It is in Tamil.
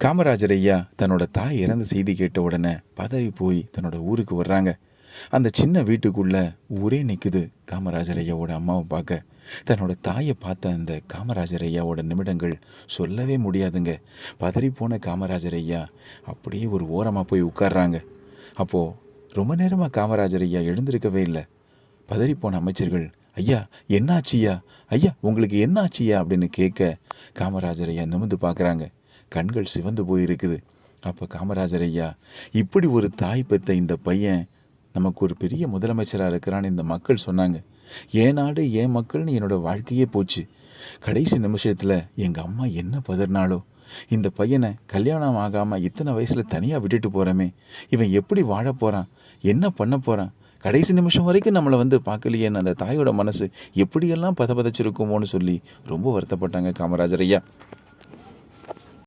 காமராஜர் ஐயா தன்னோட தாய் இறந்த செய்தி கேட்ட உடனே பதறி போய் தன்னோட ஊருக்கு வர்றாங்க. அந்த சின்ன வீட்டுக்குள்ள ஊரே நிக்குது காமராஜர் ஐயாவோட அம்மாவை பார்க்க. தன்னோட தாயை பார்த்த அந்த காமராஜர் ஐயாவோட நிமிடங்கள் சொல்லவே முடியாதுங்க. பதறி போன காமராஜர் ஐயா அப்படியே ஒரு ஓரமாக போய் உட்கார்றாங்க. அப்போது ரொம்ப நேரமாக காமராஜர் ஐயா எழுந்திருக்கவே இல்லை. பதறி போன அமைச்சர்கள், ஐயா என்ன ஆச்சியா, ஐயா உங்களுக்கு என்ன ஆச்சியா அப்படின்னு கேட்க காமராஜர் ஐயா நிமிர்ந்து பார்க்குறாங்க. கண்கள் சிவந்து போயிருக்குது. அப்போ காமராஜர் ஐயா, இப்படி ஒரு தாய் பெற்ற இந்த பையன் நமக்கு ஒரு பெரிய முதலமைச்சராக இருக்கிறான்னு இந்த மக்கள் சொன்னாங்க. என் நாடு என் மக்கள்னு என்னோடய வாழ்க்கையே போச்சு. கடைசி நிமிஷத்தில் எங்கள் அம்மா என்ன பதறினாலோ, இந்த பையனை கல்யாணம் ஆகாமல் இத்தனை வயசில் தனியாக விட்டுட்டு போகிறோமே, இவன் எப்படி வாழ போகிறான், என்ன பண்ண போகிறான், கடைசி நிமிஷம் வரைக்கும் நம்மளை பார்க்கலையேன்னு அந்த தாயோட மனசு எப்படியெல்லாம் பதபதச்சிருக்குமோன்னு சொல்லி ரொம்ப வருத்தப்பட்டாங்க காமராஜர் ஐயா.